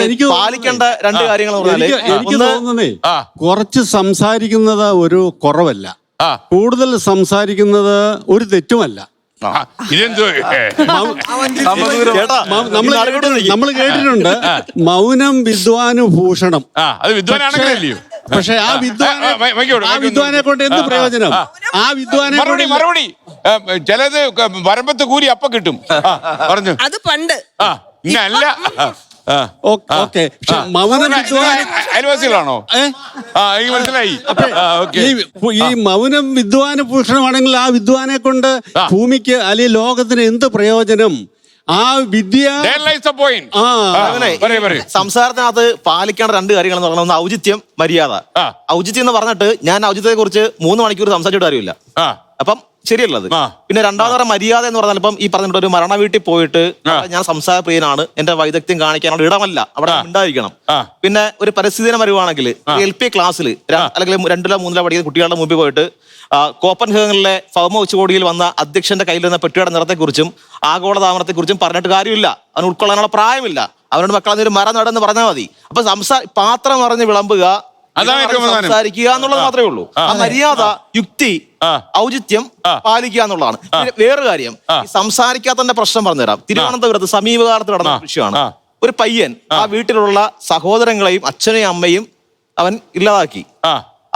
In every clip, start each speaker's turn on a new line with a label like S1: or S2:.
S1: എനിക്ക് പാലിക്കേണ്ട രണ്ട് കാര്യങ്ങൾ
S2: എനിക്ക് തോന്നുന്നേ കുറച്ച് സംസാരിക്കുന്നത് ഒരു കുറവല്ല, കൂടുതൽ സംസാരിക്കുന്നത് ഒരു തെറ്റുമല്ല. നമ്മൾ കേട്ടിട്ടുണ്ട് മൗനം വിദ്വാനുഭൂഷണം. പക്ഷെ ആ വിദ്വാനെ കൊണ്ട് എന്ത് പ്രയോജനം? ആ വിദ്വാനെ
S3: മറുപടി ചിലത് വരമ്പത്ത് കൂരി അപ്പ കിട്ടും പറഞ്ഞു.
S4: അത് പണ്ട്
S3: അല്ല.
S2: ഓക്കെ,
S3: അയൽവാസികളാണോ? മനസ്സിലായി.
S2: ഈ മൗനം വിദ്വാന ഭൂഷണമാണെങ്കിൽ ആ വിദ്വാനെ കൊണ്ട് ഭൂമിക്ക് അല്ലെങ്കിൽ ലോകത്തിന് എന്ത് പ്രയോജനം? ആ വിദ്യ
S1: സംസാരത്തിനകത്ത് പാലിക്കേണ്ട രണ്ട് കാര്യങ്ങൾ എന്ന് പറഞ്ഞാൽ ഒന്ന് ഔചിത്യം, മര്യാദ. ഔചിത്യം എന്ന് പറഞ്ഞിട്ട് ഞാൻ ഔചിത്യത്തെ കുറിച്ച് 3 മണിക്കൂർ സംസാരിച്ചിട്ട് കാര്യമില്ല, അപ്പം ശരിയല്ലത്. പിന്നെ രണ്ടാമത്തെ മര്യാദ എന്ന് പറഞ്ഞാൽ ഇപ്പം ഈ പറഞ്ഞിട്ട് ഒരു മരണ വീട്ടിൽ പോയിട്ട് ഞാൻ സംസാരപ്രിയനാണ്, എന്റെ വൈദഗ്ധ്യം കാണിക്കാനുള്ള ഇടമല്ല, അവിടെ ഉണ്ടായിരിക്കണം. പിന്നെ ഒരു പരിസ്ഥിതിനെ വരുവാണെങ്കിൽ LP ക്ലാസ്സിൽ അല്ലെങ്കിൽ 2-ലോ 3-ലോ പഠിക്കുന്ന കുട്ടികളുടെ മുമ്പിൽ പോയിട്ട് കോപ്പൻഹേഗനിലെ ഫൗമ ഉച്ചകോടിയിൽ വന്ന അധ്യക്ഷന്റെ കയ്യിൽ നിന്ന് പെട്ടിയുടെ നിറത്തെക്കുറിച്ചും ആഗോളതാമനത്തെക്കുറിച്ചും പറഞ്ഞിട്ട് കാര്യമില്ല, അവന് ഉൾക്കൊള്ളാനുള്ള പ്രായമില്ല. അവരുടെ മക്കളെ ഒരു മരം നടന്ന് പറഞ്ഞാൽ മതി. അപ്പൊ പാത്രം അറിഞ്ഞ് വിളമ്പുക, സംസാരിക്കുക എന്നുള്ളത് മാത്രമേ ഉള്ളൂ. ആ മര്യാദ, യുക്തി, ഔചിത്യം പാലിക്കുക എന്നുള്ളതാണ്. വേറൊരു കാര്യം, സംസാരിക്കാത്തതിന്റെ പ്രശ്നം പറഞ്ഞുതരാം. തിരുവനന്തപുരത്ത് സമീപകാലത്ത് നടന്ന വിഷയമാണ്. ഒരു പയ്യൻ ആ വീട്ടിലുള്ള സഹോദരങ്ങളെയും അച്ഛനെയും അമ്മയും അവൻ ഇല്ലാതാക്കി.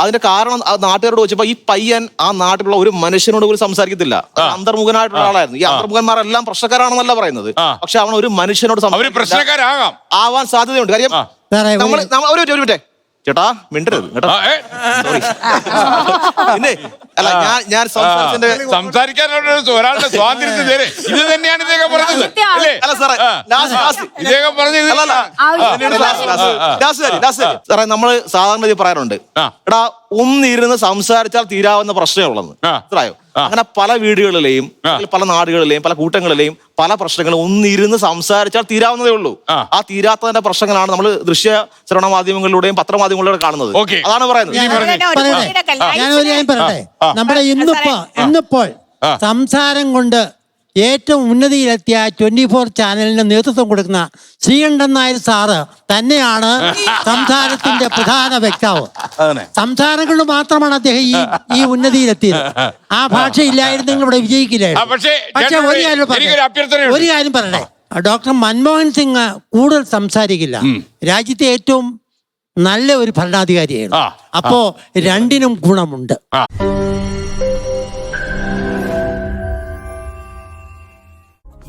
S1: അതിന്റെ കാരണം നാട്ടുകാരോട് ചോദിച്ചപ്പോ ഈ പയ്യൻ ആ നാട്ടിലുള്ള ഒരു മനുഷ്യനോട് പോലും സംസാരിക്കത്തില്ല. അന്തർമുഖനായിട്ടുള്ള ആളായിരുന്നു. ഈ അന്തർമുഖന്മാരെല്ലാം പ്രശ്നക്കാരാണെന്നല്ല പറയുന്നത്, പക്ഷെ അവൻ ഒരു മനുഷ്യനോട് ആവാൻ സാധ്യതയുണ്ട്. കാര്യം ഒരു ചേട്ടാ മിണ്ടരുത് കേട്ടോ, സോറി. പിന്നെ അല്ല, ഞാൻ
S3: സംസാരിക്കാനുള്ള ഒരാളുടെ സ്വാതന്ത്ര്യം ഇത് തന്നെയാണ് ഇദ്ദേഹം പറഞ്ഞത്.
S1: അല്ല സാറേ,
S3: ഇദ്ദേഹം പറഞ്ഞത്
S1: സാറേ, നമ്മള് സാധാരണ പറയാറുണ്ട്, എടാ ഒന്നിരുന്ന് സംസാരിച്ചാൽ തീരാവുന്ന പ്രശ്നമേ ഉള്ളത്. മനസ്സിലായോ? അങ്ങനെ പല വീടുകളിലെയും പല നാടുകളിലെയും പല കൂട്ടങ്ങളിലെയും പല പ്രശ്നങ്ങളും ഒന്നിരുന്ന് സംസാരിച്ചാൽ തീരാവുന്നതേ ഉള്ളൂ. ആ തീരാത്തതിന്റെ പ്രശ്നങ്ങളാണ് നമ്മൾ ദൃശ്യ ശ്രവണ മാധ്യമങ്ങളിലൂടെയും പത്രമാധ്യമങ്ങളിലൂടെ കാണുന്നത്. അതാണ് പറയുന്നത്.
S5: ഞാനൊരു കാര്യം പറയട്ടെ, നമ്മുടെ ഇന്നിപ്പോൾ സംസാരം കൊണ്ട് ഏറ്റവും ഉന്നതിയിലെത്തിയ 24 ചാനലിന് നേതൃത്വം കൊടുക്കുന്ന ശ്രീകണ്ഠൻ നായർ സാറ് തന്നെയാണ് സംസാരത്തിന്റെ പ്രധാന വ്യക്താവ്. സംസാരം കൊണ്ട് മാത്രമാണ് അദ്ദേഹം ഈ ഉന്നതിയിലെത്തിയത്. ആ ഭാഷ ഇല്ലായിരുന്നെങ്കിൽ ഇവിടെ വിജയിക്കില്ലായിരുന്നു. പക്ഷെ ഒരു കാര്യം പറയട്ടെ, ഡോക്ടർ മൻമോഹൻ സിംഗ് കൂടുതൽ സംസാരിക്കില്ല, രാജ്യത്തെ ഏറ്റവും നല്ല ഒരു ഭരണാധികാരിയാണ്. അപ്പോ രണ്ടിനും ഗുണമുണ്ട്.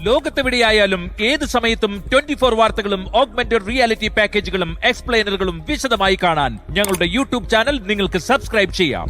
S6: ലോകത്തെവിടെയായാലും ഏത് സമയത്തും 24 വാർത്തകളും ഓഗ്മെന്റഡ് റിയാലിറ്റി പാക്കേജുകളും എക്സ്പ്ലെയിനറുകളും വിശദമായി കാണാൻ ഞങ്ങളുടെ യൂട്യൂബ് ചാനൽ നിങ്ങൾക്ക് സബ്സ്ക്രൈബ് ചെയ്യാം.